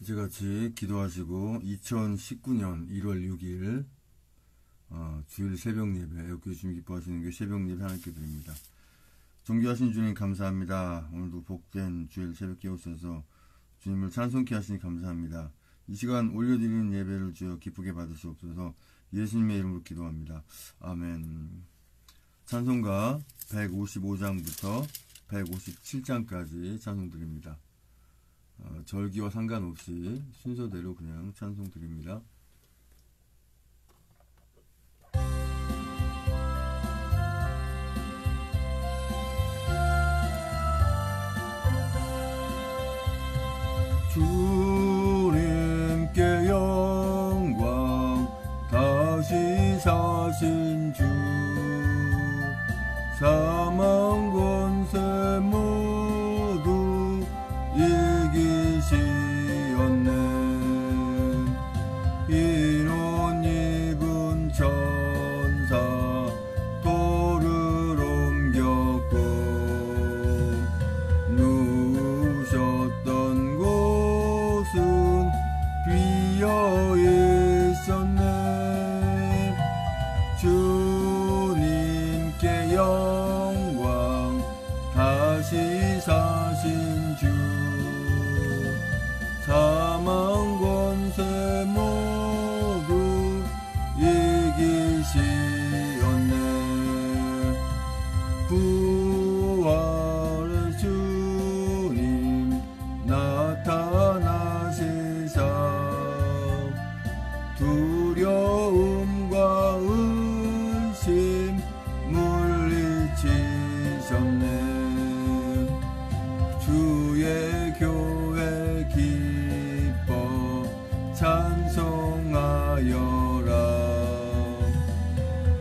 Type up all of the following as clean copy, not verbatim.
이제같이 기도하시고 2019년 1월 6일 주일 새벽 예배, 애국교회 주님 기뻐하시는 게 새벽 예배 하나님께 드립니다. 존귀하신 주님 감사합니다. 오늘도 복된 주일 새벽 깨우셔서 주님을 찬송케 하시니 감사합니다. 이 시간 올려드리는 예배를 주여 기쁘게 받으시옵소서. 예수님의 이름으로 기도합니다. 아멘. 찬송가 155장부터 157장까지 찬송 드립니다. 절기와 상관없이 순서대로 그냥 찬송 드립니다. 주님께 영광 다시 사신 주 사망 권세 모두 이기시었네. 인원 입은 천사 돌을 옮겼고 누우셨던 곳은 비어 있었네. 주님께 영광 다시 사신 주 사망 권세 모두 이기시었네. 부활의 주님 나타나시사 두려움과 의심 물리치셨네. 주의 교회 기뻐 찬송하여라.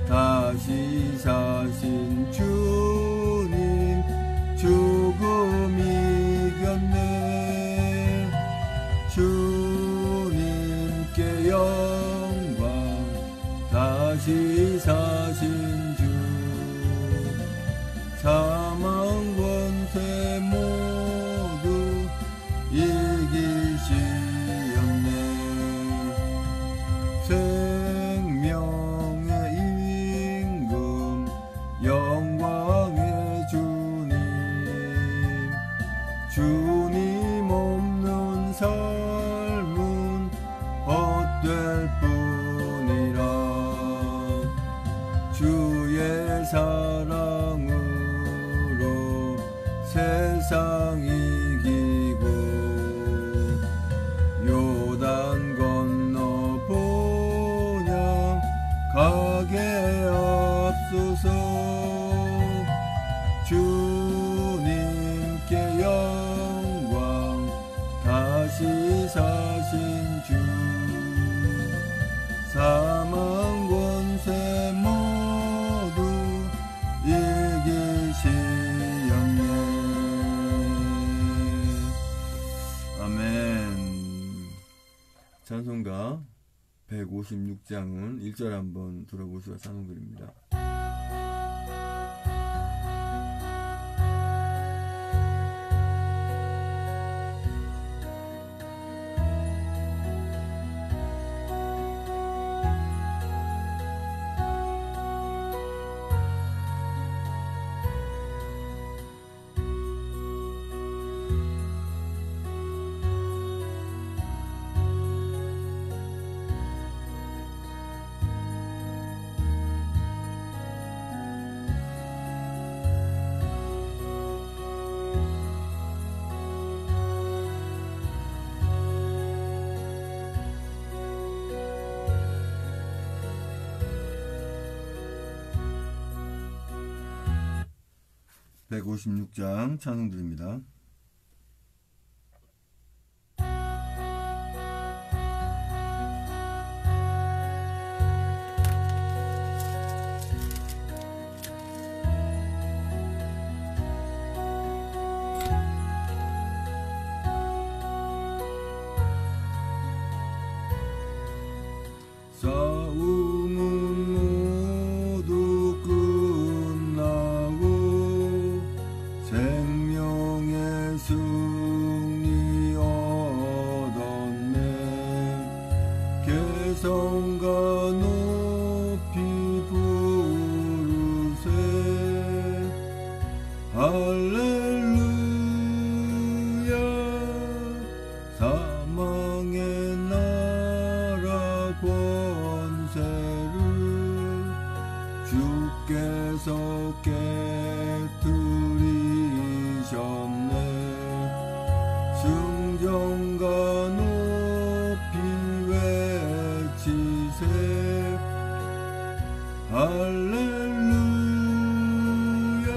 다시 사신 주님 죽음 이겼네. 주님께 영광 다시 사신 주 사망 권세 모두 이기시었네. 생명의 임금 영광의 주님 주님 없는 삶은 헛될 뿐이라. 주의 사랑으로 세상 이기고 요단 건너 본향 가게 앞서서 주님께 영광 다시 사신 주 사망 권세 모두 이기시었네. 아멘. 찬송가 156장은 1절 한번 들어보시고 찬송드립니다. 156장 찬송 드립니다. 싸움은 모두 끝나고 생명의 백성과 높이 부르세 할렐루야 사망의 나라 권세를 주께서 깨뜨리셨네 승전가 높이 외치세 할렐루야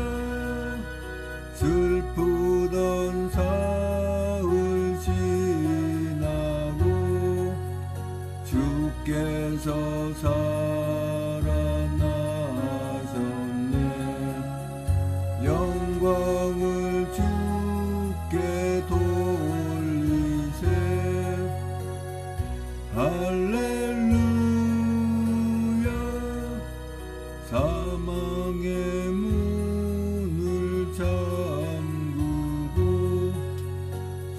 슬프던 사흘 지나고 주께서 살아나셨네 영광을 주께 돌리세 할렐루야 사망의 문을 잠그고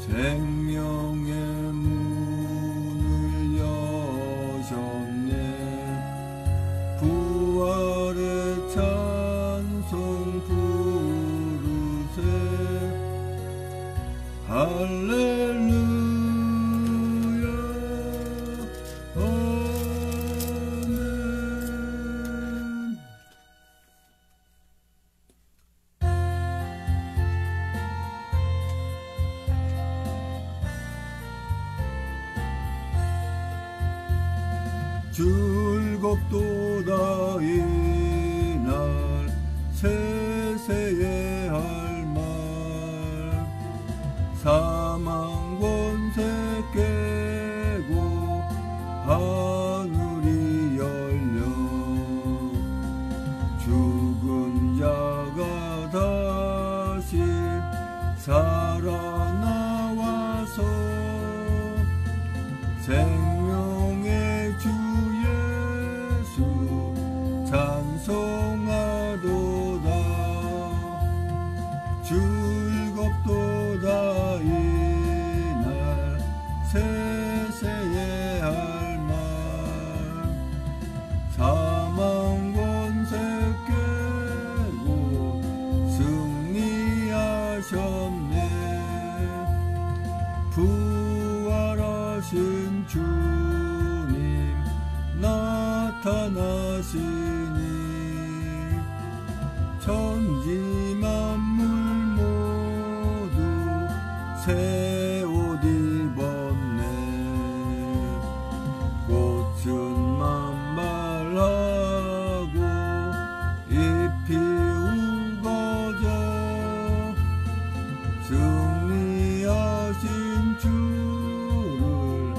생명의 문을 여셨네 부활의 찬송 부르세 할렐루야 아멘. 즐겁도다 이날 세세의 할 말 사망 권세 깨고 하늘이 열려 죽은 자가 다시 살아나와서 생명의 주 예수 찬송하도다 즐겁도다 이날 세세의 할 말 사망 권세 깨고 승리하셨네 부활하신 주님 나타나시니 천지 만물 모두 새 옷 입었네 꽃은 만발하고 잎이 우거져 승리하신 주를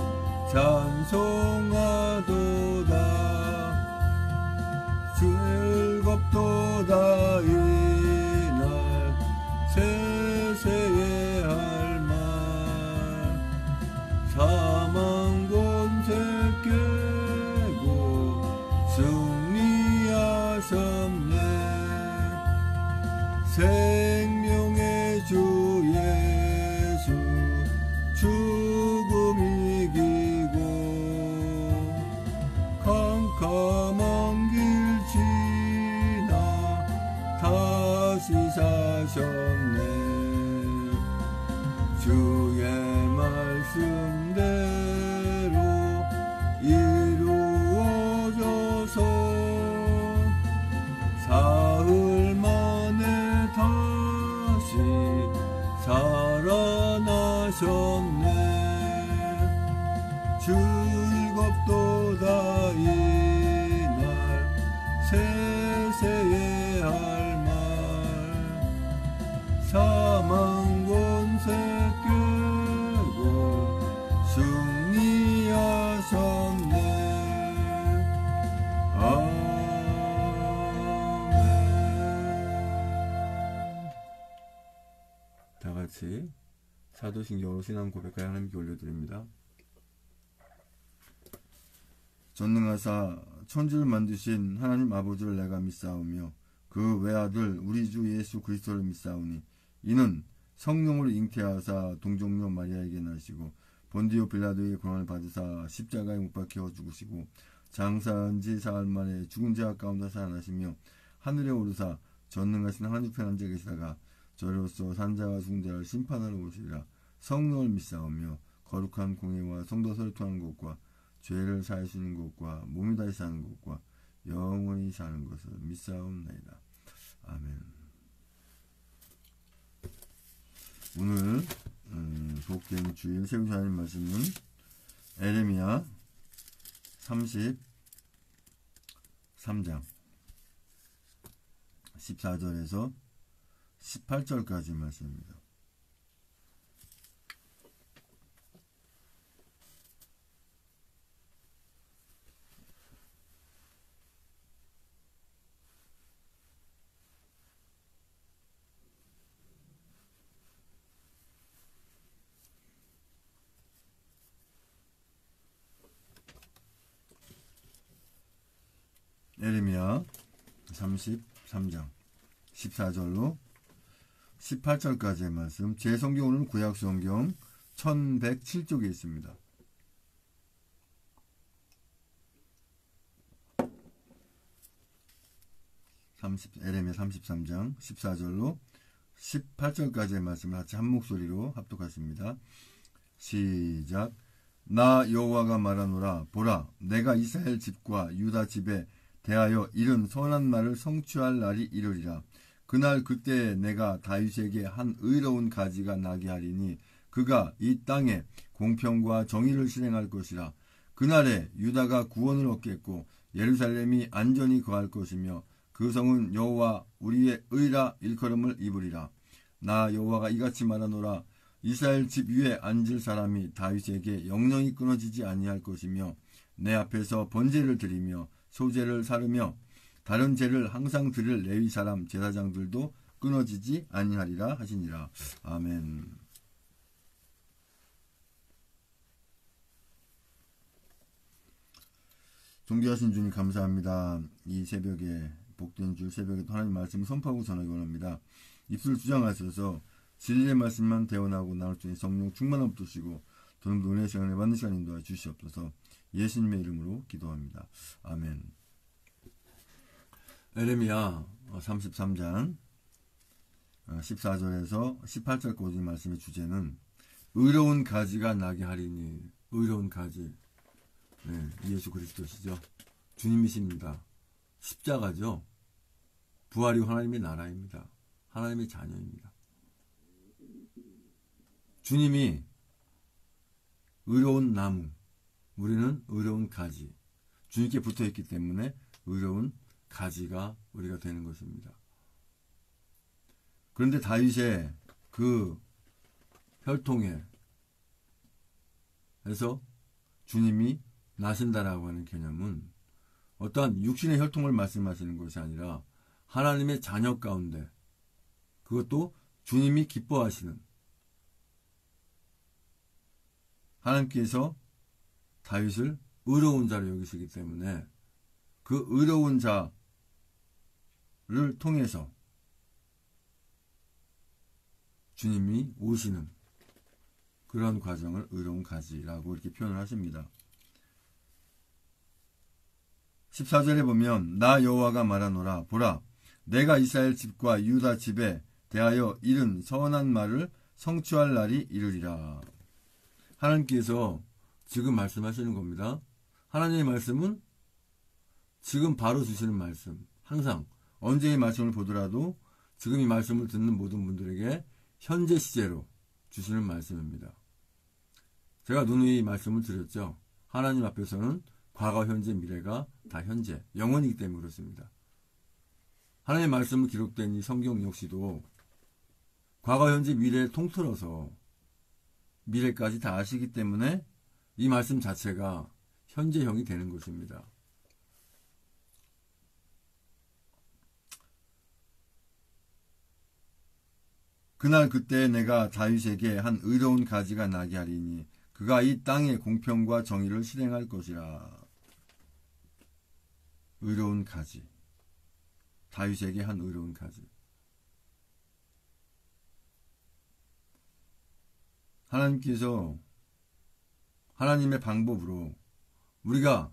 찬송하도다 즐겁도다 이날 세세의 할 말 사망 권세 깨고 승리하셨네 생명의 주 예수 죽음 이기고 캄캄한 길 지나 다시 사셨네 주의 말씀대로 이루어져서 사흘 만에 다시 살아나셨네 즐겁도다 이날 세세의 할 말 사망 권세 깨고 승리하셨네 아멘. 다같이 사도신경으로 신앙 고백하여 하나님께 올려드립니다. 전능하사 천지를 만드신 하나님 아버지를 내가 믿사오며 그 외아들 우리 주 예수 그리스도를 믿사오니 이는 성령을 잉태하사 동정녀 마리아에게 나시고 본디오 빌라도의 고난을 받으사 십자가에 못 박혀 죽으시고 장사한 지 사흘 만에 죽은 자 가운데 살아나시며 하늘에 오르사 전능하신 하나님 편한 자 계시다가 저로서 산자와 죽은 자를 심판하러 오시리라. 성령을 믿사오며 거룩한 공예와 성도 설통하는 것과 죄를 사하시는 것과 몸이 다시 사는 것과 영원히 사는 것을 믿사옵나이다. 아멘. 오늘 복된 주일 세우신 하나님 말씀은 에레미야 33장 14절에서 18절까지 말씀입니다. 에레미야 33장 14절로 18절까지의 말씀. 제 성경은 구약성경 1107쪽에 있습니다. 에레미야 33장 14절로 18절까지의 말씀을 같이 한 목소리로 합독하십니다. 시작. 나 여호와가 말하노라. 보라, 내가 이스라엘 집과 유다 집에 대하여 이른 선한 말을 성취할 날이 이르리라. 그날 그때 내가 다윗에게 한 의로운 가지가 나게 하리니 그가 이 땅에 공평과 정의를 실행할 것이라. 그날에 유다가 구원을 얻겠고 예루살렘이 안전히 거할 것이며 그 성은 여호와 우리의 의라 일컬음을 입으리라. 나 여호와가 이같이 말하노라. 이스라엘 집 위에 앉을 사람이 다윗에게 영영이 끊어지지 아니할 것이며 내 앞에서 번제를 드리며 소제를 사르며 다른 제를 항상 드릴 레위 사람 제사장들도 끊어지지 아니하리라 하시니라. 아멘. 존귀하신 주님 감사합니다. 이 새벽에 복된 주 새벽에 하나님 말씀을 선포하고 전하기 원합니다. 입술을 주장하셔서 진리의 말씀만 대원하고 나눌 수 있는 성령 충만함 주시고 더욱더 은혜의 시간을 받는 시간 인도하여 주시옵소서. 예수님의 이름으로 기도합니다. 아멘. 에레미야 33장 14절에서 18절까지 말씀의 주제는 의로운 가지가 나게 하리니. 의로운 가지, 네, 예수 그리스도시죠. 주님이십니다. 십자가죠. 부활이 하나님의 나라입니다. 하나님의 자녀입니다. 주님이 의로운 나무, 우리는 의로운 가지, 주님께 붙어있기 때문에 의로운 가지가 우리가 되는 것입니다. 그런데 다윗의 그 혈통에 해서 주님이 나신다라고 하는 개념은 어떠한 육신의 혈통을 말씀하시는 것이 아니라 하나님의 자녀 가운데, 그것도 주님이 기뻐하시는, 하나님께서 다윗을 의로운 자로 여기시기 때문에 그 의로운 자를 통해서 주님이 오시는 그런 과정을 의로운 가지라고 이렇게 표현을 하십니다. 14절에 보면 나 여호와가 말하노라. 보라, 내가 이스라엘 집과 유다 집에 대하여 이른 선한 말을 성취할 날이 이르리라. 하나님께서 지금 말씀하시는 겁니다. 하나님의 말씀은 지금 바로 주시는 말씀, 항상 언제 이 말씀을 보더라도 지금 이 말씀을 듣는 모든 분들에게 현재 시제로 주시는 말씀입니다. 제가 누누이 말씀을 드렸죠. 하나님 앞에서는 과거, 현재, 미래가 다 현재, 영원이기 때문에 그렇습니다. 하나님의 말씀을 기록된 이 성경 역시도 과거, 현재, 미래를 통틀어서 미래까지 다 아시기 때문에 이 말씀 자체가 현재형이 되는 것입니다. 그날 그때 내가 다윗에게 한 의로운 가지가 나게 하리니 그가 이 땅에 공평과 정의를 실행할 것이라. 의로운 가지, 다윗에게 한 의로운 가지. 하나님께서 하나님의 방법으로 우리가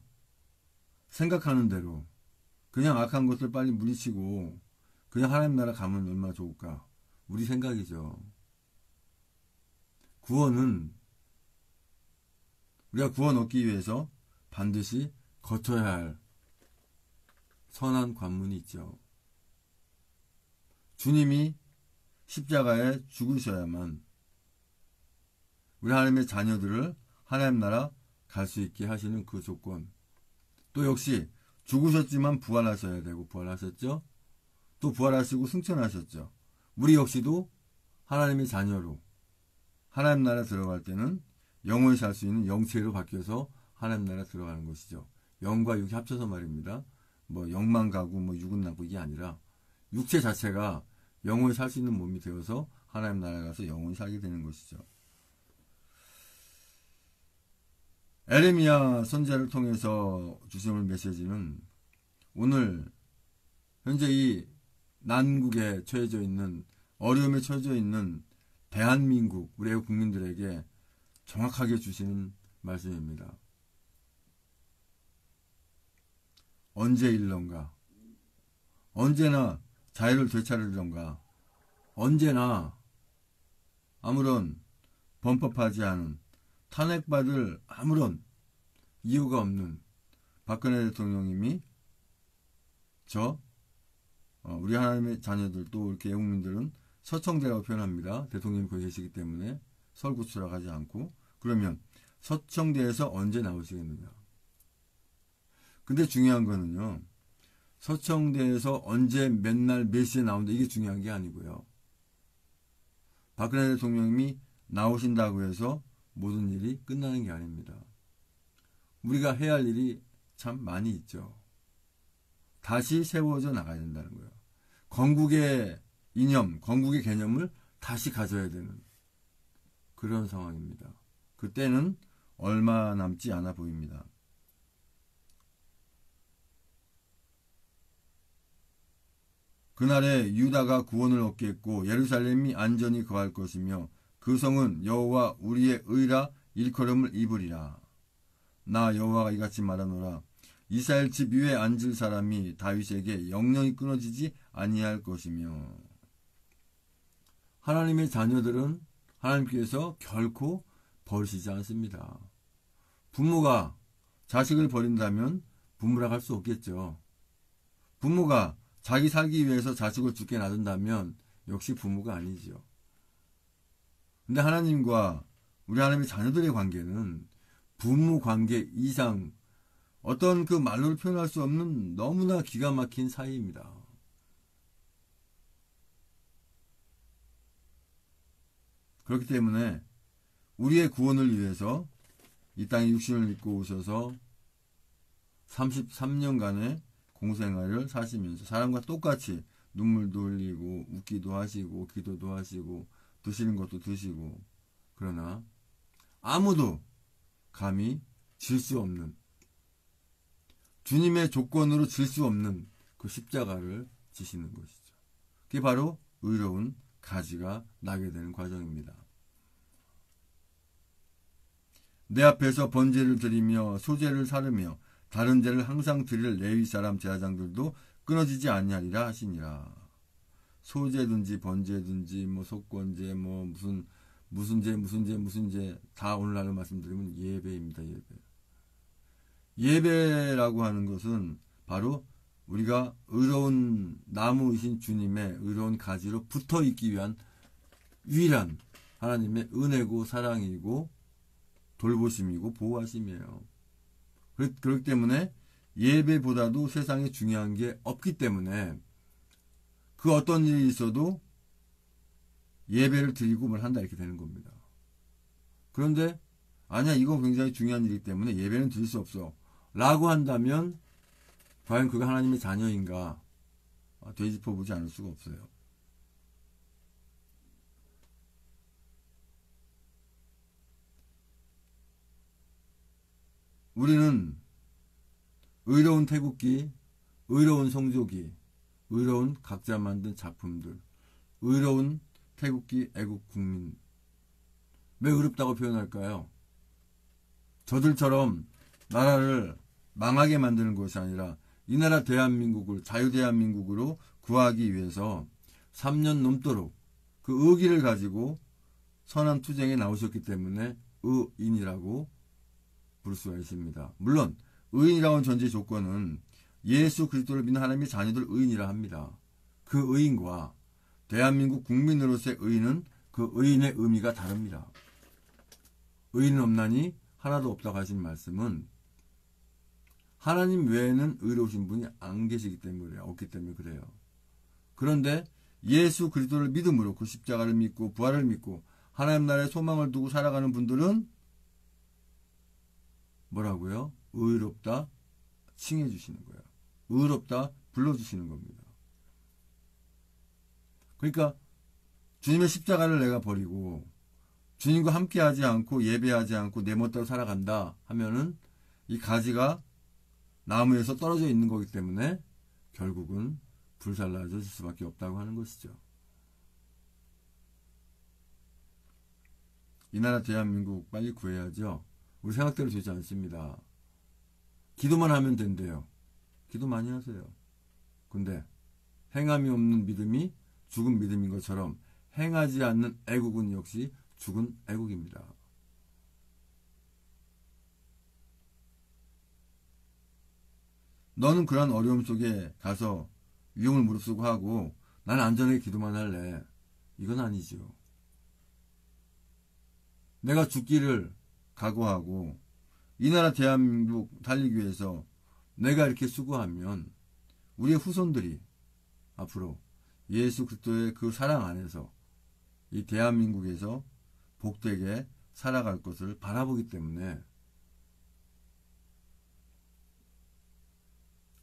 생각하는 대로 그냥 악한 것을 빨리 물리치고 그냥 하나님 나라 가면 얼마나 좋을까? 우리 생각이죠. 구원은 우리가 구원 얻기 위해서 반드시 거쳐야 할 선한 관문이 있죠. 주님이 십자가에 죽으셔야만 우리 하나님의 자녀들을 하나님 나라 갈 수 있게 하시는 그 조건. 또 역시 죽으셨지만 부활하셔야 되고 부활하셨죠. 또 부활하시고 승천하셨죠. 우리 역시도 하나님의 자녀로 하나님 나라 들어갈 때는 영원히 살 수 있는 영체로 바뀌어서 하나님 나라 들어가는 것이죠. 영과 육이 합쳐서 말입니다. 뭐 영만 가고 뭐 육은 나고 이게 아니라 육체 자체가 영원히 살 수 있는 몸이 되어서 하나님 나라에 가서 영원히 살게 되는 것이죠. 에레미야 선지자를 통해서 주시는 메시지는 오늘 현재 이 난국에 처해져 있는 어려움에 처해져 있는 대한민국 우리 애국 국민들에게 정확하게 주시는 말씀입니다. 언제 일런가? 언제나 자유를 되찾으려는가? 언제나 아무런 범법하지 않은 탄핵받을 아무런 이유가 없는 박근혜 대통령님이 우리 하나님의 자녀들 또 이렇게 애국민들은 서청대라고 표현합니다. 대통령이 거기 계시기 때문에 설구추라고 하지 않고. 그러면 서청대에서 언제 나오시겠느냐? 근데 중요한 거는요. 서청대에서 언제 몇 날 몇 시에 나온다 이게 중요한 게 아니고요. 박근혜 대통령님이 나오신다고 해서 모든 일이 끝나는 게 아닙니다. 우리가 해야 할 일이 참 많이 있죠. 다시 세워져 나가야 된다는 거예요. 건국의 이념, 건국의 개념을 다시 가져야 되는 그런 상황입니다. 그때는 얼마 남지 않아 보입니다. 그날에 유다가 구원을 얻겠고 예루살렘이 안전히 거할 것이며 그 성은 여호와 우리의 의라 일컬음을 입으리라. 나 여호와가 이같이 말하노라. 이스라엘 집 위에 앉을 사람이 다윗에게 영영이 끊어지지 아니할 것이며. 하나님의 자녀들은 하나님께서 결코 버리시지 않습니다. 부모가 자식을 버린다면 부모라고 할 수 없겠죠. 부모가 자기 살기 위해서 자식을 죽게 놔둔다면 역시 부모가 아니죠. 근데 하나님과 우리 하나님의 자녀들의 관계는 부모 관계 이상 어떤 그 말로 표현할 수 없는 너무나 기가 막힌 사이입니다. 그렇기 때문에 우리의 구원을 위해서 이 땅에 육신을 입고 오셔서 33년간의 공생활을 사시면서 사람과 똑같이 눈물도 흘리고 웃기도 하시고 기도도 하시고 드시는 것도 드시고 그러나 아무도 감히 질 수 없는 주님의 조건으로 질 수 없는 그 십자가를 지시는 것이죠. 그게 바로 의로운 가지가 나게 되는 과정입니다. 내 앞에서 번제를 드리며 소제를 사르며 다른 제를 항상 드릴 레위 사람 제사장들도 끊어지지 아니하리라 하시니라. 소제든지 번제든지 뭐 속건제 뭐 무슨 제 다 오늘날로 말씀드리면 예배입니다. 예배라고 하는 것은 바로 우리가 의로운 나무이신 주님의 의로운 가지로 붙어 있기 위한 유일한 하나님의 은혜고 사랑이고 돌보심이고 보호하심이에요. 그렇기 때문에 예배보다도 세상에 중요한 게 없기 때문에 그 어떤 일이 있어도 예배를 드리고 뭘 한다 이렇게 되는 겁니다. 그런데 아니야 이거 굉장히 중요한 일이기 때문에 예배는 드릴 수 없어 라고 한다면 과연 그가 하나님의 자녀인가 되짚어보지 않을 수가 없어요. 우리는 의로운 태국기, 의로운 성조기, 의로운 각자 만든 작품들, 의로운 태국기 애국 국민. 왜 의롭다고 표현할까요? 저들처럼 나라를 망하게 만드는 것이 아니라 이 나라 대한민국을 자유대한민국으로 구하기 위해서 3년 넘도록 그 의기를 가지고 선한 투쟁에 나오셨기 때문에 의인이라고 부를 수가 있습니다. 물론 의인이라는 전제 조건은 예수 그리스도를 믿는 하나님의 자녀들 의인이라 합니다. 그 의인과 대한민국 국민으로서의 의인은 그 의인의 의미가 다릅니다. 의인은 없나니 하나도 없다고 하신 말씀은 하나님 외에는 의로우신 분이 안 계시기 때문에 없기 때문에 그래요. 그런데 예수 그리스도를 믿음으로 그 십자가를 믿고 부활을 믿고 하나님 나라의 소망을 두고 살아가는 분들은 뭐라고요? 의롭다 칭해 주시는 거예요. 의롭다 불러주시는 겁니다. 그러니까 주님의 십자가를 내가 버리고 주님과 함께하지 않고 예배하지 않고 내 멋대로 살아간다 하면은 이 가지가 나무에서 떨어져 있는 거기 때문에 결국은 불살라질 수밖에 없다고 하는 것이죠. 이 나라 대한민국 빨리 구해야죠. 우리 생각대로 되지 않습니다. 기도만 하면 된대요. 기도 많이 하세요. 근데 행함이 없는 믿음이 죽은 믿음인 것처럼 행하지 않는 애국은 역시 죽은 애국입니다. 너는 그런 어려움 속에 가서 위험을 무릅쓰고 하고 나는 안전하게 기도만 할래. 이건 아니죠. 내가 죽기를 각오하고 이 나라 대한민국 달리기 위해서 내가 이렇게 수고하면 우리의 후손들이 앞으로 예수 그리스도의 그 사랑 안에서 이 대한민국에서 복되게 살아갈 것을 바라보기 때문에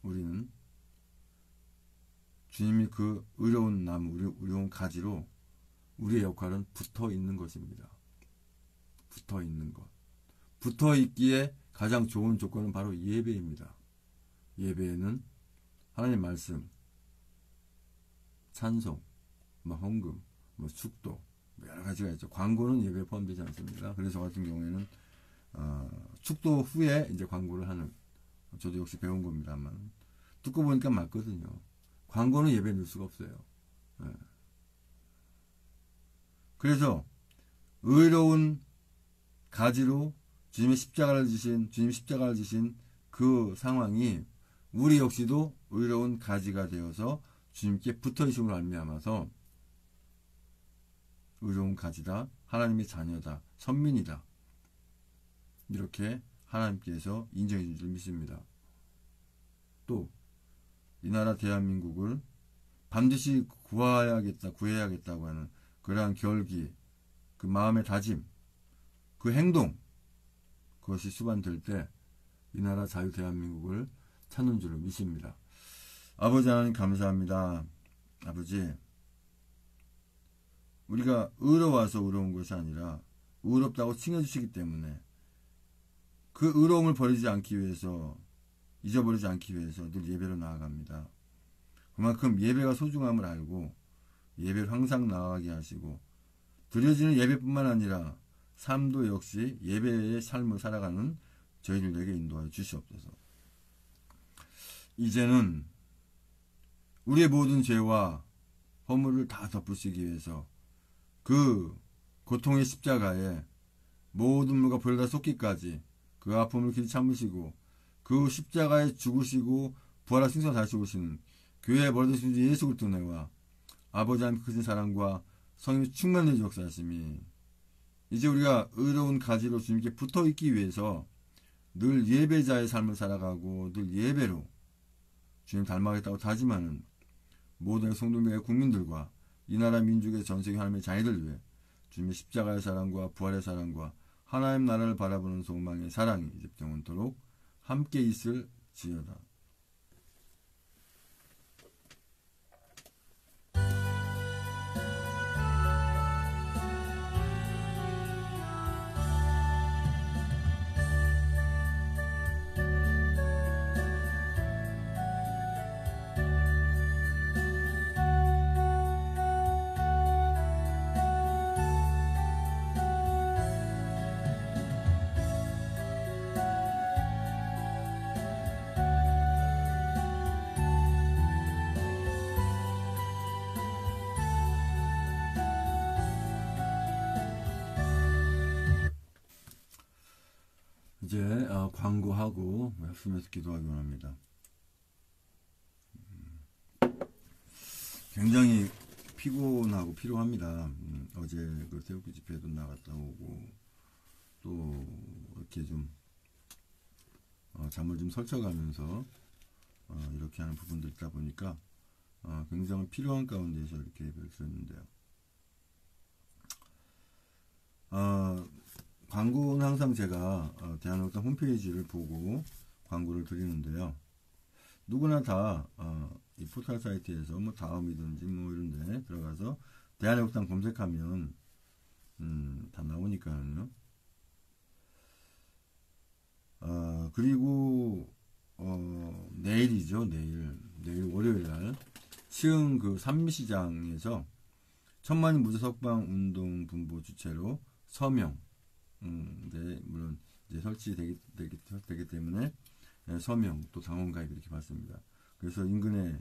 우리는 주님이 그 의로운 나무, 의로운 가지로 우리의 역할은 붙어 있는 것입니다. 붙어 있는 것. 붙어 있기에 가장 좋은 조건은 바로 예배입니다. 예배에는 하나님 말씀, 찬송, 헌금, 축도, 여러 가지가 있죠. 광고는 예배에 포함되지 않습니다. 그래서 저 같은 경우에는 축도 후에 이제 광고를 하는, 저도 역시 배운 겁니다만 듣고 보니까 맞거든요. 광고는 예배에 넣을 수가 없어요. 네. 그래서 의로운 가지로 주님의 십자가를 지신 그 상황이 우리 역시도 의로운 가지가 되어서 주님께 붙어있음을 말미암아서 의로운 가지다, 하나님의 자녀다, 선민이다, 이렇게 하나님께서 인정해 줄 줄 믿습니다. 또 이 나라 대한민국을 반드시 구해야겠다고 하는 그러한 결기, 그 마음의 다짐, 그 행동, 그것이 수반될 때 이 나라 자유 대한민국을 찾는 줄을 믿습니다. 아버지 하나님 감사합니다. 아버지, 우리가 의로워서 의로운 것이 아니라 의롭다고 칭해주시기 때문에 그 의로움을 버리지 않기 위해서, 잊어버리지 않기 위해서 늘 예배로 나아갑니다. 그만큼 예배가 소중함을 알고 예배를 항상 나아가게 하시고 드려지는 예배뿐만 아니라 삶도 역시 예배의 삶을 살아가는 저희들에게 인도하여 주시옵소서. 이제는 우리의 모든 죄와 허물을 다 덮으시기 위해서 그 고통의 십자가에 모든 물과 벌다 쏟기까지 그 아픔을 길이 참으시고 그 십자가에 죽으시고 부활하 생사 다시 오시는 교회에 버려두신 예수 그리스도 내와 아버지 하나님 크신 사랑과 성령의 충만한 역사하심이 이제 우리가 의로운 가지로 주님께 붙어있기 위해서 늘 예배자의 삶을 살아가고 늘 예배로 주님 닮아가겠다고 다짐하는 모든 성도님의 국민들과 이 나라 민족의 전세계 하나님의 자녀들 위해 주님의 십자가의 사랑과 부활의 사랑과 하나님 나라를 바라보는 소망의 사랑이 이제 영원토록 함께 있을지어다. 이제 광고하고 말씀에서 기도하기 원합니다. 굉장히 피곤하고 피로합니다. 어제 그 새우기 집회도 나갔다 오고 또 이렇게 좀 잠을 좀 설쳐가면서 이렇게 하는 부분도 있다 보니까 굉장히 필요한 가운데서 이렇게 예배를 드렸는데요. 광고는 항상 제가 대한옥당 홈페이지를 보고 광고를 드리는데요. 누구나 다 이 포털 사이트에서 뭐 다음이든지 뭐 이런데 들어가서 대한옥당 검색하면 다 나오니까요. 그리고 내일이죠. 내일 월요일날 시흥 그 산미시장에서 천만인 무료석방 운동 분부 주최로 서명 네, 물론 이제 설치되기 때문에 서명 또 당원 가입 이렇게 받습니다. 그래서 인근에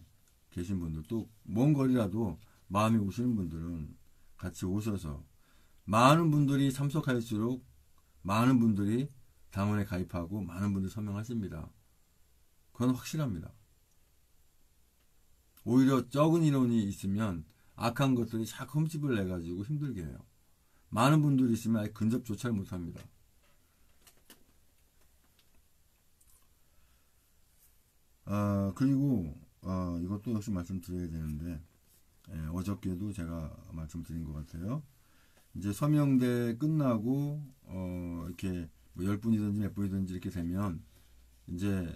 계신 분들 또 먼 거리라도 마음이 오시는 분들은 같이 오셔서 많은 분들이 참석할수록 많은 분들이 당원에 가입하고 많은 분들이 서명하십니다. 그건 확실합니다. 오히려 적은 인원이 있으면 악한 것들이 자꾸 흠집을 내가지고 힘들게 해요. 많은 분들이 있으면 아예 근접조차 못합니다. 그리고 이것도 역시 말씀드려야 되는데 어저께도 제가 말씀드린 것 같아요. 이제 서명대 끝나고 이렇게 뭐 10분이든지 몇 분이든지 이렇게 되면 이제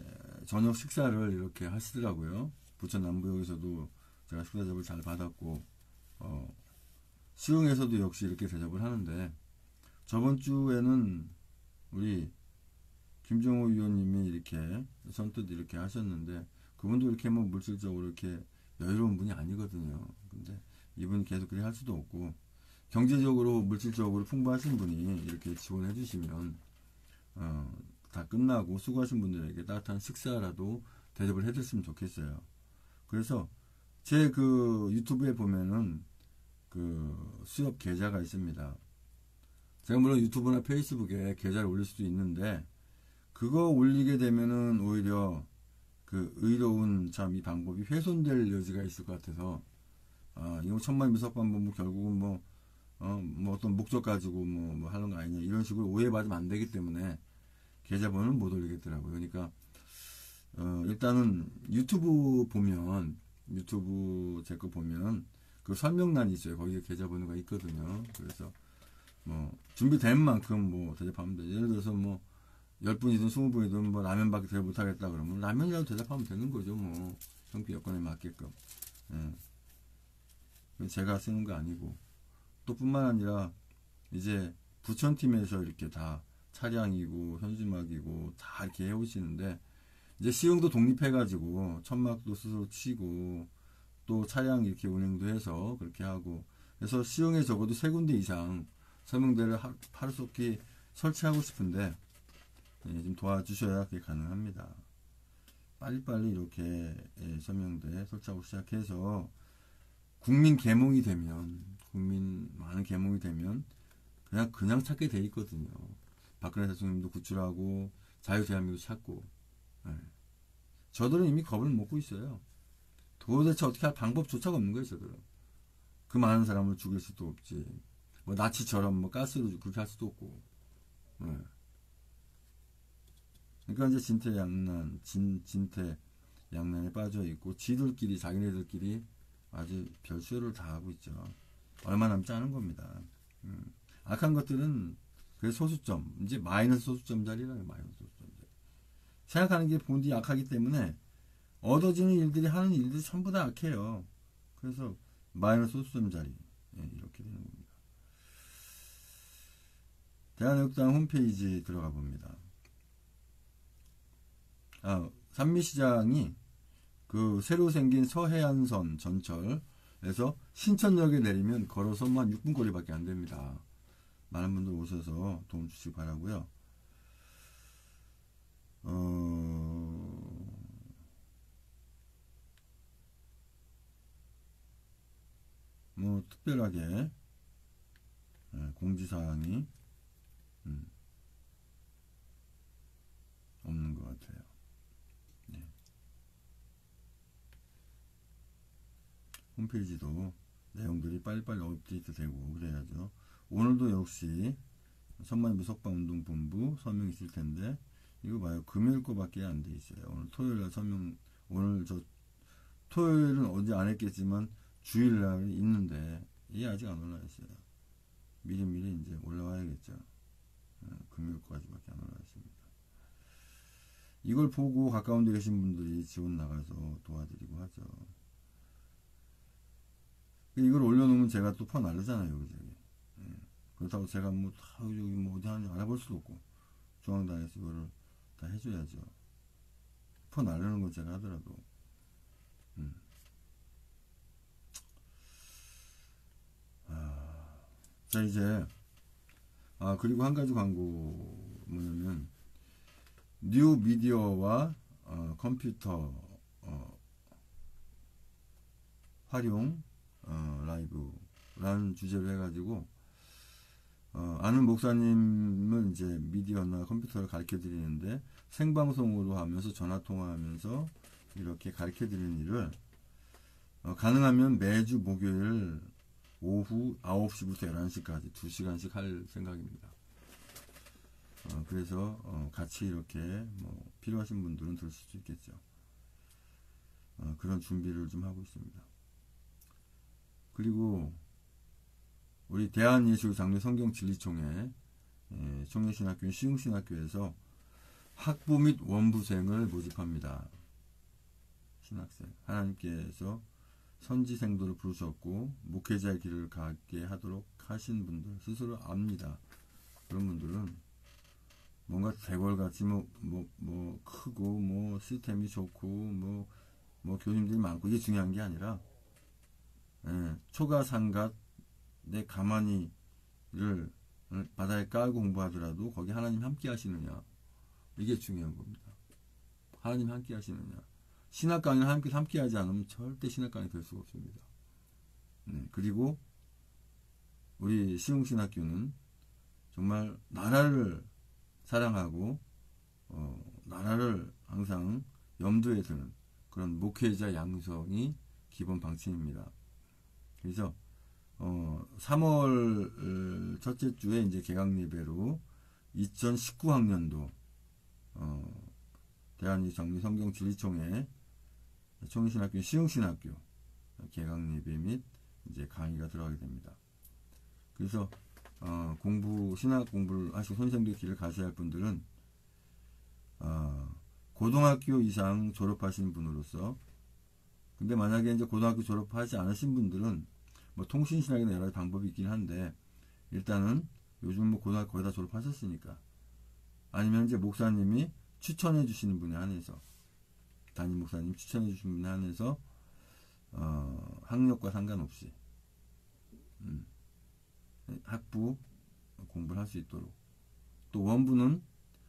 저녁 식사를 이렇게 하시더라고요. 부천 남부역에서도 제가 식사 대접을 잘 받았고 시흥에서도 역시 이렇게 대접을 하는데 저번 주에는 우리 김정호 의원님이 이렇게 선뜻 이렇게 하셨는데 그분도 이렇게 뭐 물질적으로 이렇게 여유로운 분이 아니거든요. 근데 이분이 계속 그렇게 할 수도 없고 경제적으로 물질적으로 풍부하신 분이 이렇게 지원해 주시면 다 끝나고 수고하신 분들에게 따뜻한 식사라도 대접을 해줬으면 좋겠어요. 그래서 제 그 유튜브에 보면은 그 수협 계좌가 있습니다. 제가 물론 유튜브나 페이스북에 계좌를 올릴 수도 있는데 그거 올리게 되면은 오히려 그 의로운 참 이 방법이 훼손될 여지가 있을 것 같아서 이거 천만 미석방법 뭐 결국은 뭐 어떤 목적 가지고 뭐 하는 거 아니냐 이런 식으로 오해받으면 안 되기 때문에 계좌번호는 못 올리겠더라고요. 그러니까 일단은 유튜브 제 거 보면 그 설명란이 있어요. 거기에 계좌번호가 있거든요. 그래서 뭐 준비된 만큼 뭐 대접하면 돼요. 예를 들어서 뭐 10분이든 20분이든 뭐 라면밖에 대접 못하겠다 그러면 라면이라도 대접하면 되는 거죠. 뭐 형편 여건에 맞게끔. 제가 쓰는 거 아니고 또 뿐만 아니라 이제 부천팀에서 이렇게 다 차량이고 현수막이고 다 이렇게 해오시는데 이제 시흥도 독립해가지고 천막도 스스로 치고 또 차량 이렇게 운행도 해서 그렇게 하고 그래서 시흥에 적어도 3군데 이상 서명대를 하루속히 설치하고 싶은데 좀 도와주셔야 그게 가능합니다. 빨리빨리 이렇게 서명대 설치하고 시작해서 국민 계몽이 되면 많은 계몽이 되면 그냥 찾게 돼 있거든요. 박근혜 대통령도 구출하고 자유대한민국 찾고 저들은 이미 겁을 먹고 있어요. 도대체 어떻게 할 방법조차가 없는 거예요. 저들은 그 많은 사람을 죽일 수도 없지 뭐 나치처럼 뭐 가스로 그렇게 할 수도 없고 그러니까 이제 진퇴양난에 빠져 있고 지들끼리 자기네들끼리 아주 별수를 다 하고 있죠. 얼마 남지 않은 겁니다. 악한 것들은 그 소수점 이제 마이너스 소수점짜리라요. 마이너스 소수점짜리. 생각하는 게 본디 약하기 때문에 얻어지는 일들이 하는 일들이 전부 다 악해요. 그래서 마이너스 소수점짜리 이렇게 되는 겁니다. 대한옥당 홈페이지 들어가 봅니다. 산미시장이 그 새로 생긴 서해안선 전철에서 신천역에 내리면 걸어서 한 6분 거리밖에 안 됩니다. 많은 분들 오셔서 도움 주시기 바라고요. 뭐 특별하게 공지사항이 홈페이지도 내용들이 빨리빨리 업데이트 되고 그래야죠. 오늘도 역시 천만인부 석방운동본부 서명 있을 텐데 이거 봐요. 금요일 거밖에 안 돼 있어요. 오늘 토요일날 서명, 오늘 토요일은 어제 안 했겠지만 주일날 있는데 이게 아직 안 올라와 있어요. 미리미리 이제 올라와야겠죠. 금요일까지밖에 안 올라와 있습니다. 이걸 보고 가까운 데 계신 분들이 지원 나가서 도와드리고 하죠. 이걸 올려놓으면 제가 또 퍼 나르잖아요, 여기저기. 그렇다고 제가 뭐, 여기 뭐 어디 하는지 알아볼 수도 없고, 중앙당에서 이거를 다 해줘야죠. 퍼 나르는 건 제가 하더라도. 자, 이제, 그리고 한 가지 광고, 뭐냐면, 뉴 미디어와 컴퓨터 활용 라이브라는 주제로 해가지고 아는 목사님은 이제 미디어나 컴퓨터를 가르쳐 드리는데 생방송으로 하면서 전화 통화하면서 이렇게 가르쳐 드리는 일을 가능하면 매주 목요일 오후 9시부터 11시까지 2시간씩 할 생각입니다. 그래서 같이 이렇게 뭐 필요하신 분들은 들으실 수 있겠죠. 그런 준비를 좀 하고 있습니다. 그리고 우리 대한예수장로 성경진리총회 총회신학교 시흥신학교에서 학부 및 원부생을 모집합니다. 신학생 하나님께서 선지생도를 부르셨고 목회자의 길을 가게 하도록 하신 분들 스스로 압니다. 그런 분들은 뭔가 대궐같이 뭐 크고 뭐 시스템이 좋고 뭐 교수님들이 많고 이게 중요한 게 아니라 초가상갓 내 가만히를 바다에 깔고 공부하더라도 거기 하나님 함께 하시느냐 이게 중요한 겁니다. 하나님 함께 하시느냐. 신학 강의는 함께 하지 않으면 절대 신학 강의 될 수가 없습니다. 그리고 우리 시흥신학교는 정말 나라를 사랑하고 나라를 항상 염두에 두는 그런 목회자 양성이 기본 방침입니다. 그래서 3월 첫째 주에 이제 개강 예배로 2019학년도 대한예수장로 성경진리총회 총회신학교 시흥신학교 개강 예배 및 이제 강의가 들어가게 됩니다. 그래서 신학 공부를 하시고 선생님들 길을 가셔야 할 분들은 고등학교 이상 졸업하신 분으로서 근데 만약에 이제 고등학교 졸업하지 않으신 분들은 뭐 통신신학이나 여러 가지 방법이 있긴 한데 일단은 요즘 뭐 고등학교 거의 다 졸업하셨으니까 아니면 이제 목사님이 추천해 주시는 분에 한해서 담임 목사님 추천해 주시는 분에 한해서 학력과 상관없이 학부 공부를 할 수 있도록 또 원부는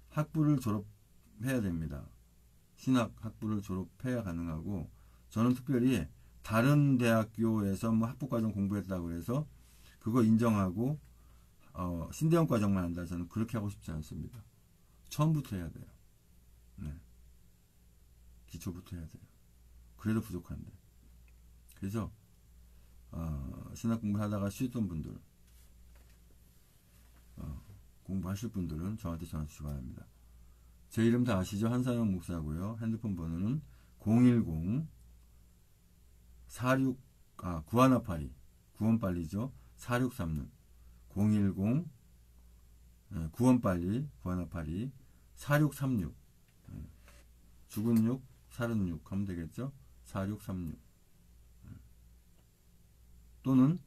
학부를 졸업해야 됩니다. 신학 학부를 졸업해야 가능하고 저는 특별히 다른 대학교에서 뭐 학부과정 공부했다고 해서 그거 인정하고 신대원 과정만 한다 저는 그렇게 하고 싶지 않습니다. 처음부터 해야 돼요. 기초부터 해야 돼요. 그래도 부족한데 그래서 신학 공부를 하다가 쉬었던 분들 공부하실 분들은 저한테 전화 주시기 바랍니다. 제 이름 다 아시죠? 한상영 목사고요. 핸드폰 번호는 010-46 9182 구원빨리죠. 4636 010 구원빨리 9182 4636 죽은 6 살은 6 하면 되겠죠. 4636 또는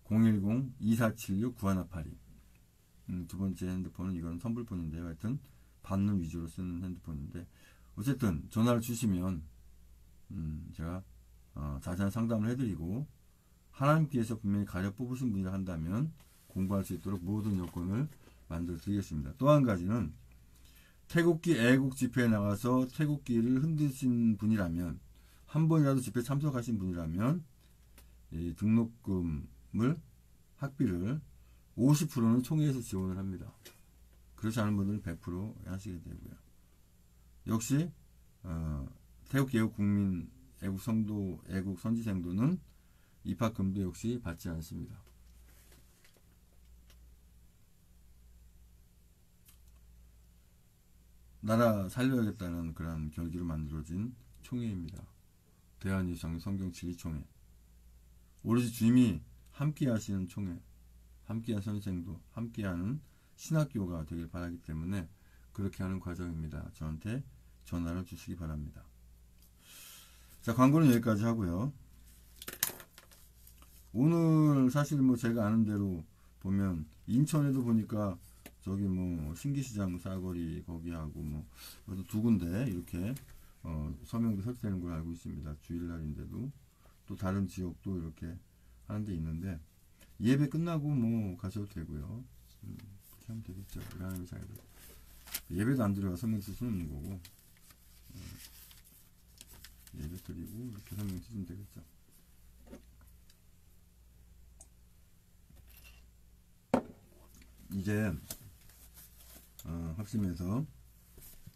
010-2476-9182 두 번째 핸드폰은 이건 선불폰인데요. 하여튼 받는 위주로 쓰는 핸드폰인데 어쨌든 전화를 주시면 제가 자세한 상담을 해드리고 하나님께서 분명히 가려 뽑으신 분이라 한다면 공부할 수 있도록 모든 여건을 만들어 드리겠습니다. 또 한 가지는 태국기 애국 집회에 나가서 태국기를 흔드신 분이라면 한 번이라도 집회 참석하신 분이라면 이 등록금을 학비를 50%는 총회에서 지원을 합니다. 그렇지 않은 분들은 100% 하시게 되고요. 역시 태국 애국 국민, 애국 성도, 애국 선지생도는 입학금도 역시 받지 않습니다. 나라 살려야겠다는 그런 결기로 만들어진 총회입니다. 대한이성 성경진리총회. 오로지 주님이 함께 하시는 총회, 함께한 선생도, 함께하는 신학교가 되길 바라기 때문에 그렇게 하는 과정입니다. 저한테 전화를 주시기 바랍니다. 자, 광고는 여기까지 하고요. 오늘 사실 뭐 제가 아는 대로 보면 인천에도 보니까 저기 뭐 신기시장 사거리 거기하고 뭐 두 군데 이렇게 서명도 설치되는 걸 알고 있습니다. 주일날인데도 또 다른 지역도 이렇게 하는 데 있는데 예배 끝나고 뭐 가셔도 되고요. 그렇게 하면 되겠죠. 하나님의 자녀들. 예배도 안 드려야 서명 쓸 수는 없는 거고 예배 드리고 이렇게 서명 쓰면 되겠죠. 이제 합심해서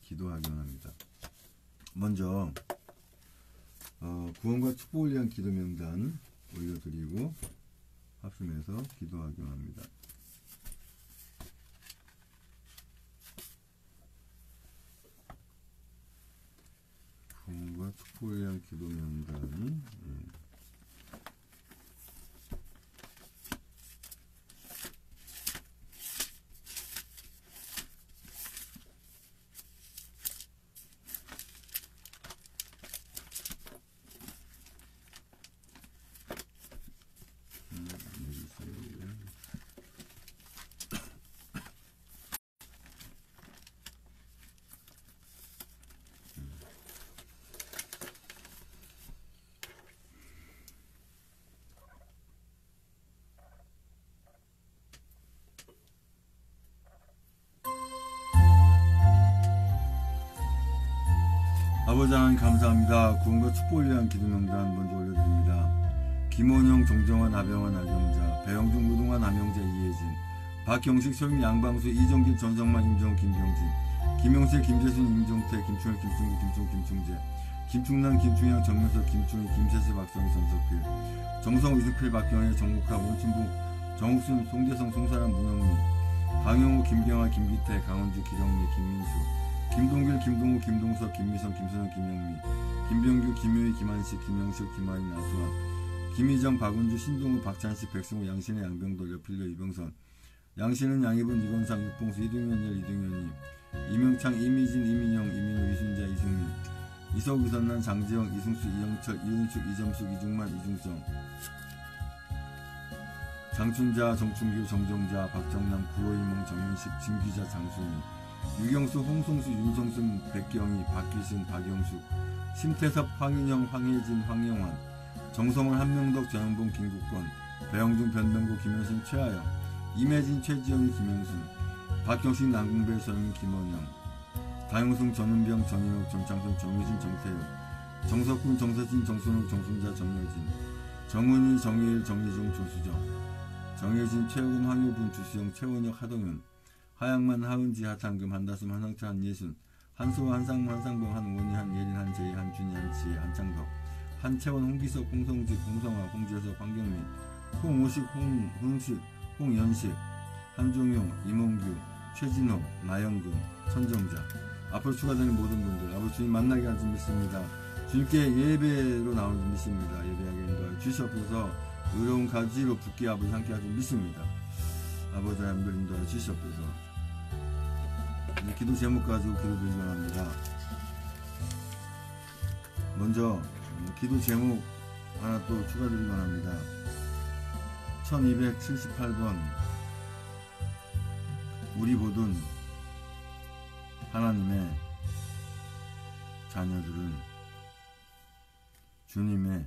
기도하기만 합니다. 먼저 구원과 축복을 위한 기도 명단 올려드리고 합심해서 기도하기만 합니다. 구원과 축복을 위한 기도 명단이 아버지 하나님 감사합니다. 구원과 축복을 위한 기도 명단 먼저 올려드립니다. 김원영, 정정환, 나병환, 나경자, 배영중, 노동환, 남영자, 이혜진, 박경식, 소임, 양방수, 이정길, 전성만, 임정우, 김병진, 김용실, 김재순, 임종태, 김충일, 김충구, 김충, 김충재, 김충남, 김충영, 정명석, 김충희, 김세수, 박성희, 전석필, 정성우, 이승필, 박경혜, 정국하, 원춘복, 정욱순, 송재성, 송사람, 문영미, 강영호, 김경아, 김기태, 강원주, 기정미, 김민수, 김동길, 김동우, 김동석, 김미성, 김선영, 김영미, 김병규, 김효희, 김한식, 김영식, 김하인, 나수아, 김희정, 박은주, 신동우, 박찬식, 백승호, 양신의 양병돌, 여필려, 이병선, 양신은 양희분, 이건상, 육봉수, 이등현열, 이등현이, 이명창, 이미진, 이민영, 이민우, 이순자, 이승민, 이석, 이선난, 장지영, 이승수, 이영철, 이은숙, 이점숙, 이중만, 이중성, 장춘자, 정춘규, 정정자, 박정남, 구호이몽, 정민식, 진기자, 장순희, 유경수, 홍성수, 윤성순, 백경희, 박기순, 박영숙, 심태섭, 황인영, 황혜진, 황영환, 정성원, 한명덕, 전영봉, 김국건, 배영중, 변병구, 김현신, 최하영, 임혜진, 최지영이, 김영순, 박경식, 남궁배, 전영, 김원영, 다영승, 전은병, 전인욱, 정창선, 정유진, 정태윤, 정석군, 정서진, 정순욱, 정순자, 정여진, 정은희, 정혜일, 정희종, 조수정, 정혜진, 최욱은, 황효분, 주수영, 최원혁, 하동현, 하양만, 하은지, 하창금, 한다솜, 한상철, 한예순, 한수호, 한상무, 한상봉, 한원희, 한예린, 한재희, 한준희, 한지혜, 한창덕, 한채원, 홍기석, 홍성직, 홍성화, 홍재석, 황경민, 홍오식, 홍흥식, 홍연식, 한종용, 이몽규, 최진호, 나영근, 천정자. 앞으로 추가되는 모든 분들 아버지 주님 만나게 하지 믿습니다. 주님께 예배로 나오는 줄 믿습니다. 예배하게 인도하여 주시옵소서. 의로운 가지로 붙게 아버지 함께 하지 믿습니다. 아버지 하나님들 인도하여 주시옵소서. 기도 제목 가지고 기도 드리기 원합니다. 먼저 기도 제목 하나 또 추가드리기 원합니다. 1278번 우리 보던 하나님의 자녀들은 주님의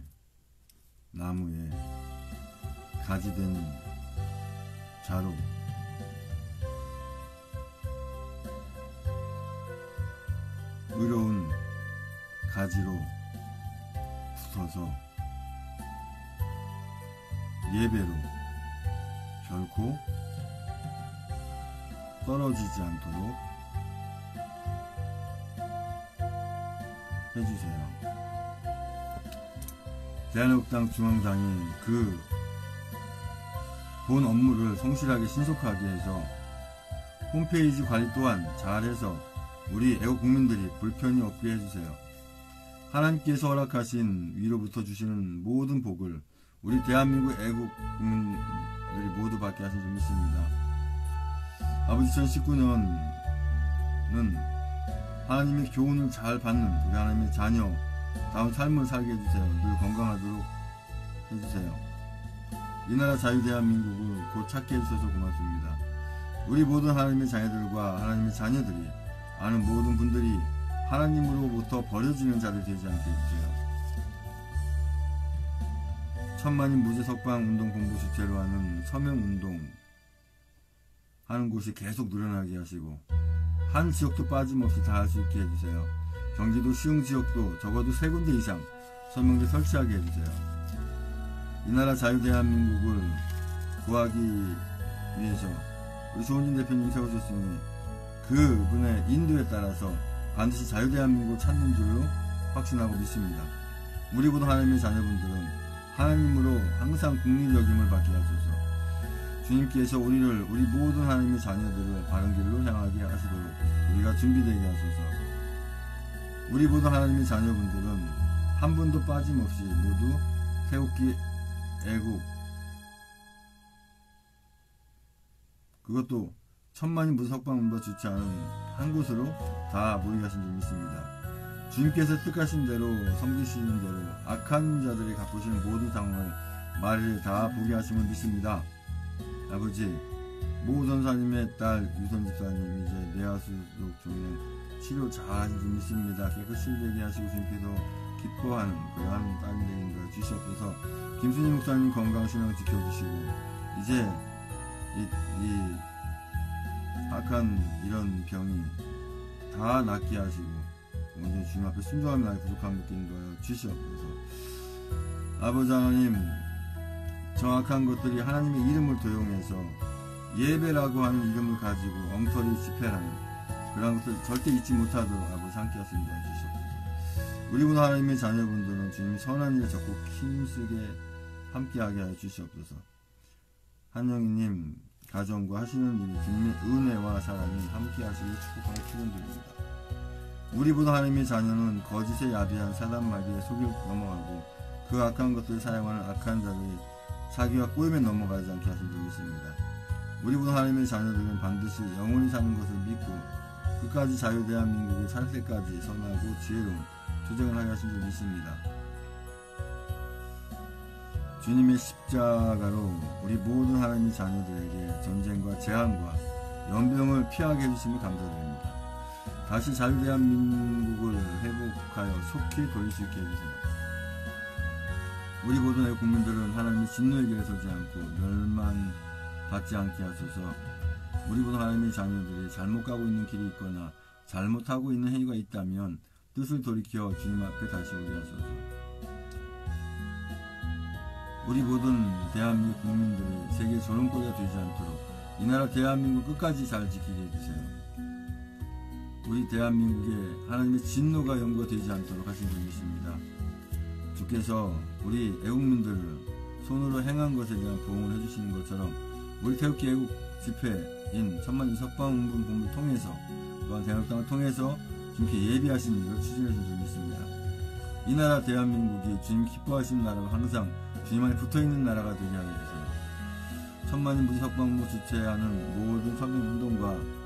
나무에 가지된 자로 의로운 가지로 붙어서 예배로 결코 떨어지지 않도록 해주세요. 대한민국당 중앙당이 그 본 업무를 성실하게 신속하게 해서 홈페이지 관리 또한 잘해서 우리 애국 국민들이 불편이 없게 해주세요. 하나님께서 허락하신 위로부터 주시는 모든 복을 우리 대한민국 애국 국민들이 모두 받게 하신 줄 믿습니다. 아버지, 2019년은 하나님의 교훈을 잘 받는 우리 하나님의 자녀다운 삶을 살게 해주세요. 늘 건강하도록 해주세요. 이 나라 자유대한민국을 곧 찾게 해주셔서 고맙습니다. 우리 모든 하나님의 자녀들과 하나님의 자녀들이 아는 모든 분들이 하나님으로부터 버려지는 자들 되지 않게 해주세요. 천만인 무죄 석방 운동 공부 주체로 하는 서명 운동 하는 곳이 계속 늘어나게 하시고 한 지역도 빠짐없이 다 할 수 있게 해주세요. 경기도 시흥 지역도 적어도 3군데 이상 서명대 설치하게 해주세요. 이 나라 자유대한민국을 구하기 위해서 우리 조은진 대표님 세워주셨으니 그분의 인도에 따라서 반드시 자유대한민국을 찾는 줄로 확신하고 믿습니다. 우리 모든 하나님의 자녀분들은 하나님으로 항상 국리적임을 받게 하소서. 주님께서 우리 모든 하나님의 자녀들을 바른 길로 향하게 하시도록 우리가 준비되게 하소서. 우리 모든 하나님의 자녀분들은 한 분도 빠짐없이 모두 태극기 애국, 그것도 천만인 무죄 석방 운동 주최하는 한 곳으로 다 모이게 하신 줄 믿습니다. 주님께서 뜻하신 대로 섬기시는 대로 악한 자들이 갚으시는 모든 상황을 말을 다 보게 하심을 믿습니다. 아버지, 모 전사님의 딸 유선 집사님 이제 뇌하수록 중에 치료 잘 하신 줄 믿습니다. 깨끗이 되게 하시고 주님께서 기뻐하는 그러한 딸이 되는 걸 주시옵소서. 김순희 목사님 건강신앙 지켜주시고 이제 이 악한 이런 병이 다 낫게 하시고 오늘 주님 앞에 순종하며 나의 부족함을 느끼는 거여 주시옵소서. 아버지 하나님, 정확한 것들이 하나님의 이름을 도용해서 예배라고 하는 이름을 가지고 엉터리 집회라는 그런 것들 절대 잊지 못하도록 아버지 함께 하시는 거여 주시옵소서. 우리 모든 하나님의 자녀분들은 주님이 선한 일에 적극 힘쓰게 함께하게 하여 주시옵소서. 한영희님 가정과 하시는 일 주님의 은혜와 사랑이 함께하시길 축복하여 축원드립니다. 우리 모든 하나님의 자녀는 거짓에 야비한 사단 마귀의 속일 넘어가고 그 악한 것들을 사용하는 악한 자들의 사기와 꼬임에 넘어가지 않게 하신 줄 믿습니다. 우리 모든 하나님의 자녀들은 반드시 영원히 사는 것을 믿고 끝까지 자유대한민국을 살 때까지 선하고 지혜로운 투쟁을 하게 하신 줄 믿습니다. 주님의 십자가로 우리 모든 하나님의 자녀들에게 전쟁과 재앙과 연병을 피하게 해주심을 감사드립니다. 다시 자유대한민국을 회복하여 속히 돌릴 수 있게 해주세요. 우리 모든 국민들은 하나님의 진노의 길에 서지 않고 멸망받지 않게 하소서. 우리 모든 하나님의 자녀들이 잘못 가고 있는 길이 있거나 잘못하고 있는 행위가 있다면 뜻을 돌이켜 주님 앞에 다시 오게 하소서. 우리 모든 대한민국 국민들이 세계 조롱거리가 되지 않도록 이 나라 대한민국 끝까지 잘 지키게 해주세요. 우리 대한민국에 하나님의 진노가 연거되지 않도록 하신 줄 믿습니다. 주께서 우리 애국민들을 손으로 행한 것에 대한 보응을 해주시는 것처럼 우리 태극기 애국 집회인 천만인 석방운동 본부를 통해서 또한 대한민국당을 통해서 주님께 예비하신 일을 추진해 줄 줄 믿습니다. 이 나라 대한민국이 주님 기뻐하시는 나라가 항상 주님 안에 붙어있는 나라가 되게 하여 주세요. 천만인 무죄 석방운동 주최하는 모든 서명운동과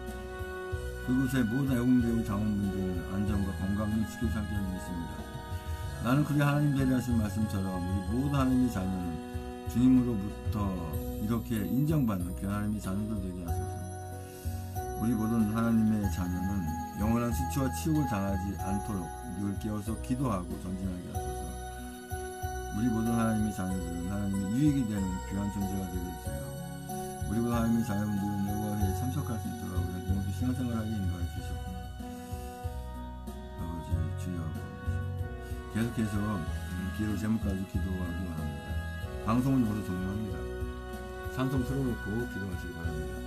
그곳의 모든 애국민들 당원분들 안전과 건강을 지켜주시 함께 하고 있습니다. 나는 그게 하나님 대리하신 말씀처럼 우리 모든 하나님의 자녀는 주님으로부터 이렇게 인정받는 그 하나님의 자녀들 되게 하소서. 우리 모든 하나님의 자녀는 영원한 수치와 치욕을 당하지 않도록 늘 깨어서 기도하고 전진하게 하소서. 우리 모든 하나님의 자녀들은 하나님의 유익이 되는 귀한 존재가 되게 해주세요. 우리 모든 하나님의 자녀분들은 여호와에 참석할 수 있도록 우리가 영원히 신앙생활하게 인도해 주시옵소서. 아버지 주여, 계속해서 기도 제목까지 기도하기 바랍니다. 방송은 여기서 종료합니다. 찬송 틀어놓고 기도하시기 바랍니다.